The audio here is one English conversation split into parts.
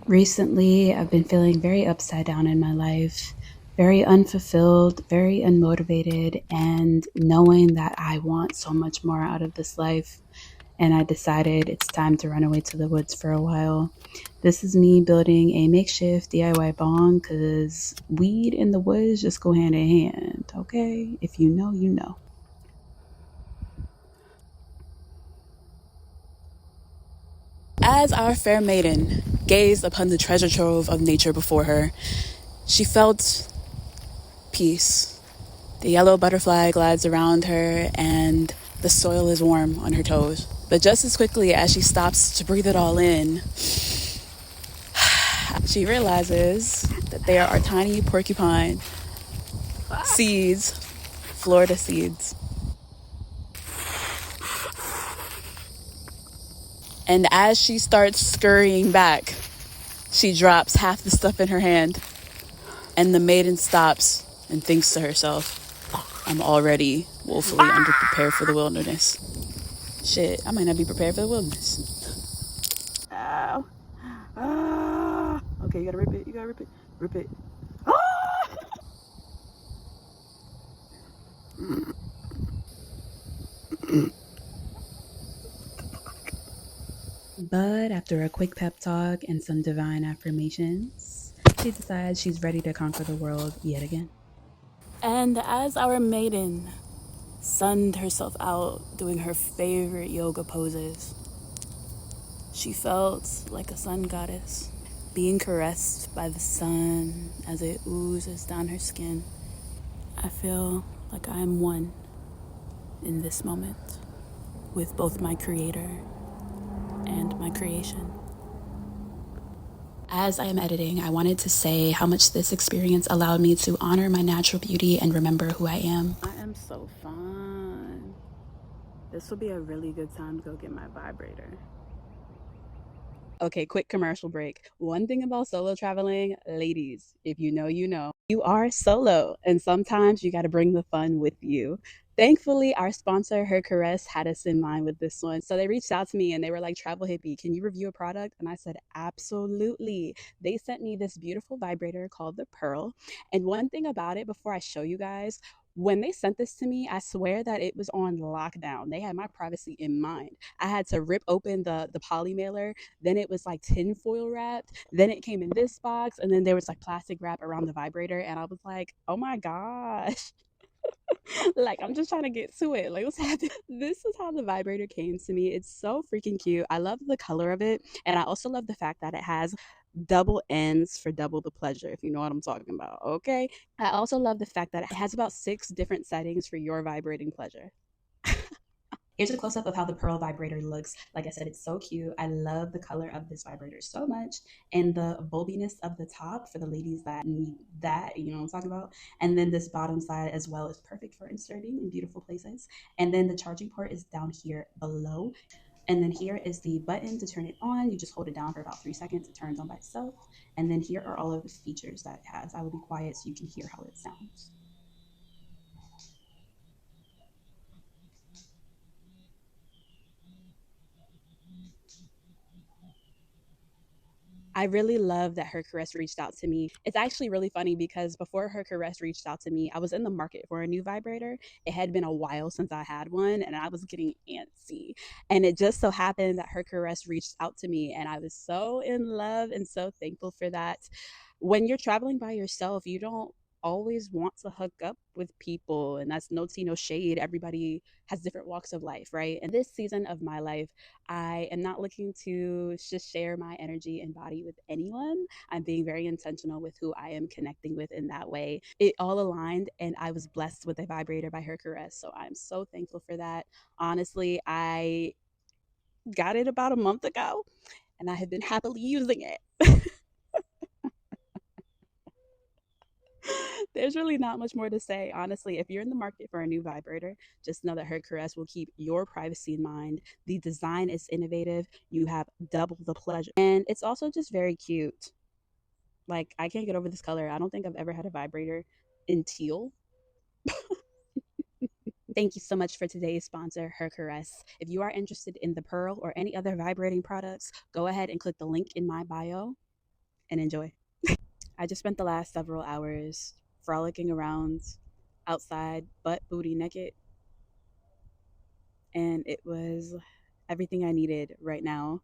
Recently, I've been feeling very upside down in my life, very unfulfilled, very unmotivated, and knowing that I want so much more out of this life. And I decided it's time to run away to the woods for a while. This is me building a makeshift DIY bong because weed and the woods just go hand in hand, okay? If you know, you know. As our fair maiden gazed upon the treasure trove of nature before her, she felt peace. The yellow butterfly glides around her, and the soil is warm on her toes. But just as quickly as she stops to breathe it all in, she realizes that there are tiny porcupine seeds, Florida seeds. And as she starts scurrying back, she drops half the stuff in her hand, and the maiden stops and thinks to herself, I'm already woefully underprepared for the wilderness. Shit, I might not be prepared for the wilderness. Ow. Ah. Okay, you gotta rip it. You gotta rip it. Rip it. Ah. But after a quick pep talk and some divine affirmations, she decides she's ready to conquer the world yet again. And as our maiden sunned herself out doing her favorite yoga poses, she felt like a sun goddess, being caressed by the sun as it oozes down her skin. I feel like I am one in this moment with both my creator and my creation. As I am editing, I wanted to say how much this experience allowed me to honor my natural beauty and remember who I am. I am so fun. This will be a really good time to go get my vibrator. Okay, quick commercial break. One thing about solo traveling, ladies, if you know, you know, you are solo, and sometimes you got to bring the fun with you. Thankfully, our sponsor, Her Caress, had us in mind with this one. So they reached out to me and they were like, Travel Hippie, can you review a product? And I said, absolutely. They sent me this beautiful vibrator called the Pearl. And one thing about it, before I show you guys, when they sent this to me, I swear that it was on lockdown. They had my privacy in mind. I had to rip open the poly mailer, then it was like tinfoil wrapped, then it came in this box, and then there was like plastic wrap around the vibrator, and I was like, oh my gosh. Like, I'm just trying to get to it. Like, what's happening? This is how the vibrator came to me. It's so freaking cute. I love the color of it, and I also love the fact that it has double ends for double the pleasure, if you know what I'm talking about. Okay, I also love the fact that it has about 6 different settings for your vibrating pleasure. Here's a close up of how the Pearl vibrator looks. Like I said, it's so cute. I love the color of this vibrator so much, and the bulbiness of the top for the ladies that need that, you know what I'm talking about. And then this bottom side as well is perfect for inserting in beautiful places. And then the charging port is down here below. And then here is the button to turn it on. You just hold it down for about 3 seconds. It turns on by itself. And then here are all of the features that it has. I will be quiet so you can hear how it sounds. I really love that Her Caress reached out to me. It's actually really funny because before Her Caress reached out to me, I was in the market for a new vibrator. It had been a while since I had one and I was getting antsy. And it just so happened that Her Caress reached out to me and I was so in love and so thankful for that. When you're traveling by yourself, you don't always want to hook up with people, and that's no tea, no shade. Everybody has different walks of life, right? And this season of my life, I am not looking to just share my energy and body with anyone. I'm being very intentional with who I am connecting with in that way. It all aligned, and I was blessed with a vibrator by Her Caress. So I'm so thankful for that. Honestly, I got it about a month ago, and I have been happily using it. There's really not much more to say. Honestly, if you're in the market for a new vibrator, just know that Her Caress will keep your privacy in mind. The design is innovative. You have double the pleasure. And it's also just very cute. Like, I can't get over this color. I don't think I've ever had a vibrator in teal. Thank you so much for today's sponsor, Her Caress. If you are interested in the Pearl or any other vibrating products, go ahead and click the link in my bio. and enjoy. I just spent the last several hours frolicking around outside, butt booty naked, and it was everything I needed right now.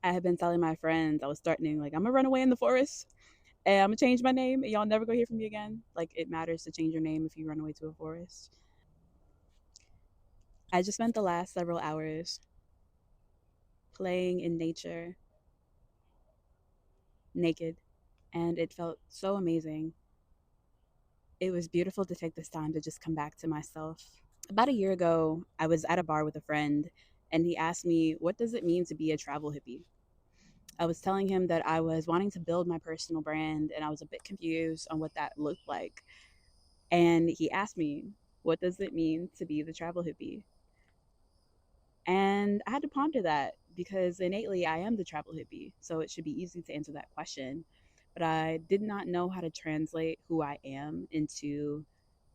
I had been telling my friends I was threatening, like, I'm gonna run away in the forest and I'm gonna change my name and y'all never gonna hear from me again. Like, it matters to change your name if you run away to a forest. I just spent the last several hours playing in nature naked, and it felt so amazing. It was beautiful to take this time to just come back to myself. About a year ago, I was at a bar with a friend, and he asked me, what does it mean to be a travel hippie? I was telling him that I was wanting to build my personal brand, and I was a bit confused on what that looked like. And he asked me, what does it mean to be the travel hippie? And I had to ponder that because innately I am the travel hippie, so it should be easy to answer that question. But I did not know how to translate who I am into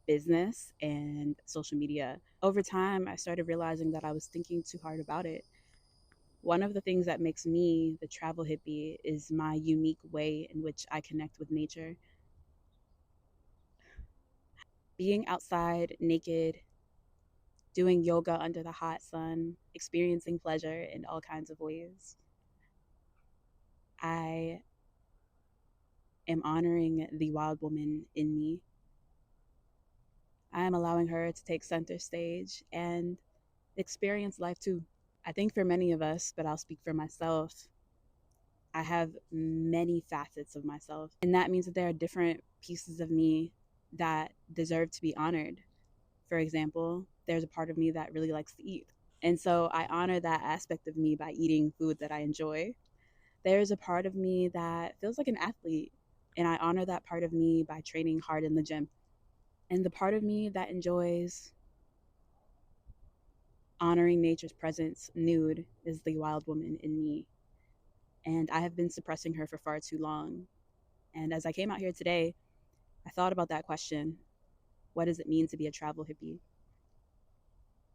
business and social media. Over time, I started realizing that I was thinking too hard about it. One of the things that makes me the travel hippie is my unique way in which I connect with nature. Being outside naked, doing yoga under the hot sun, experiencing pleasure in all kinds of ways. I am honoring the wild woman in me. I am allowing her to take center stage and experience life too. I think for many of us, but I'll speak for myself, I have many facets of myself. And that means that there are different pieces of me that deserve to be honored. For example, there's a part of me that really likes to eat. And so I honor that aspect of me by eating food that I enjoy. There's a part of me that feels like an athlete, and I honor that part of me by training hard in the gym. And the part of me that enjoys honoring nature's presence nude is the wild woman in me. And I have been suppressing her for far too long. And as I came out here today, I thought about that question. What does it mean to be a travel hippie?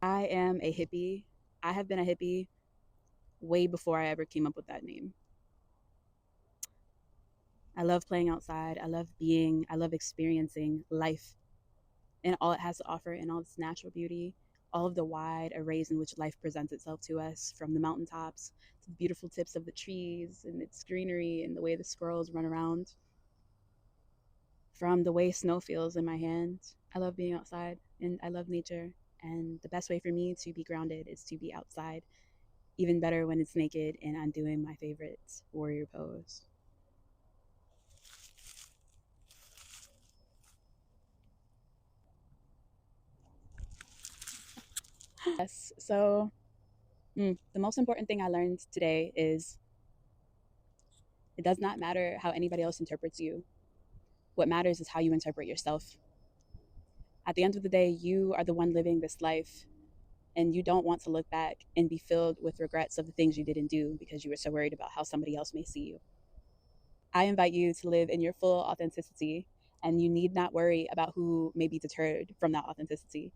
I am a hippie. I have been a hippie way before I ever came up with that name. I love playing outside. I love experiencing life and all it has to offer and all its natural beauty, all of the wide arrays in which life presents itself to us, from the mountaintops to the beautiful tips of the trees and its greenery and the way the squirrels run around, from the way snow feels in my hands. I love being outside and I love nature. And the best way for me to be grounded is to be outside, even better when it's naked and I'm doing my favorite warrior pose. Yes, so the most important thing I learned today is it does not matter how anybody else interprets you. What matters is how you interpret yourself. At the end of the day, you are the one living this life, and you don't want to look back and be filled with regrets of the things you didn't do because you were so worried about how somebody else may see you. I invite you to live in your full authenticity, and you need not worry about who may be deterred from that authenticity.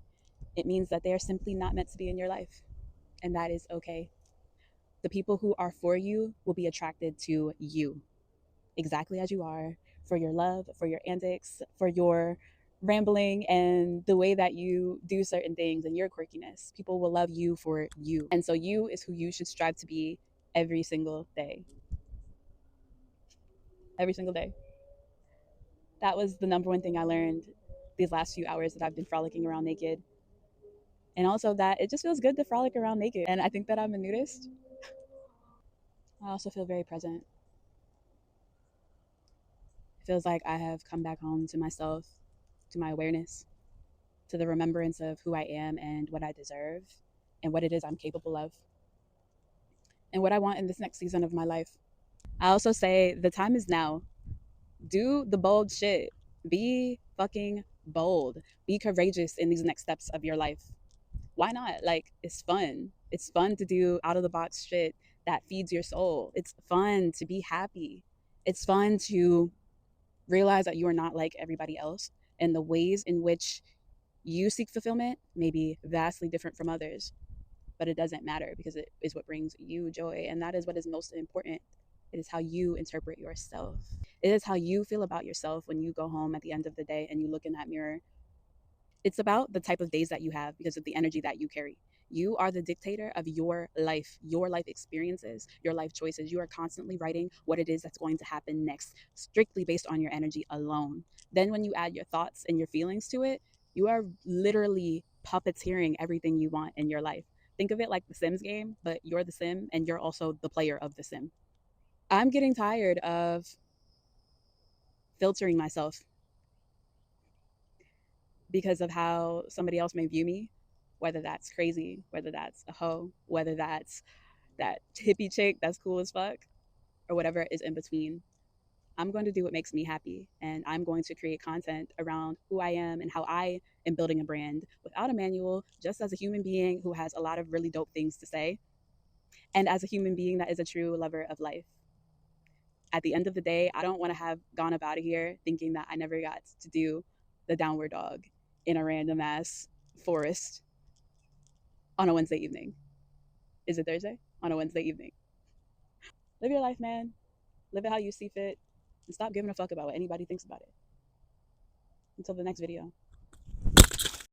It means that they are simply not meant to be in your life, and that is okay. The people who are for you will be attracted to you exactly as you are, for your love, for your antics, for your rambling, and the way that you do certain things and your quirkiness. People will love you for you. And so, you is who you should strive to be every single day. Every single day. That was the number one thing I learned these last few hours that I've been frolicking around naked. And also, that it just feels good to frolic around naked. And I think that I'm a nudist. I also feel very present. It feels like I have come back home to myself, to my awareness, to the remembrance of who I am and what I deserve and what it is I'm capable of and what I want in this next season of my life. I also say the time is now. Do the bold shit. Be fucking bold. Be courageous in these next steps of your life. Why not? Like, it's fun. It's fun to do out of the box shit that feeds your soul. It's fun to be happy. It's fun to realize that you are not like everybody else, and the ways in which you seek fulfillment may be vastly different from others, but it doesn't matter because it is what brings you joy. And that is what is most important. It is how you interpret yourself. It is how you feel about yourself when you go home at the end of the day and you look in that mirror. It's about the type of days that you have because of the energy that you carry. You are the dictator of your life experiences, your life choices. You are constantly writing what it is that's going to happen next, strictly based on your energy alone. Then, when you add your thoughts and your feelings to it, you are literally puppeteering everything you want in your life. Think of it like the Sims game, but you're the Sim and you're also the player of the Sim. I'm getting tired of filtering myself because of how somebody else may view me, whether that's crazy, whether that's a hoe, whether that's that hippie chick that's cool as fuck, or whatever is in between. I'm going to do what makes me happy, and I'm going to create content around who I am and how I am building a brand without a manual, just as a human being who has a lot of really dope things to say, and as a human being that is a true lover of life. At the end of the day, I don't want to have gone up out of here thinking that I never got to do the downward dog in a random ass forest on a Wednesday evening. Is it Thursday? On a Wednesday evening. Live your life, man. Live it how you see fit. And stop giving a fuck about what anybody thinks about it. Until the next video.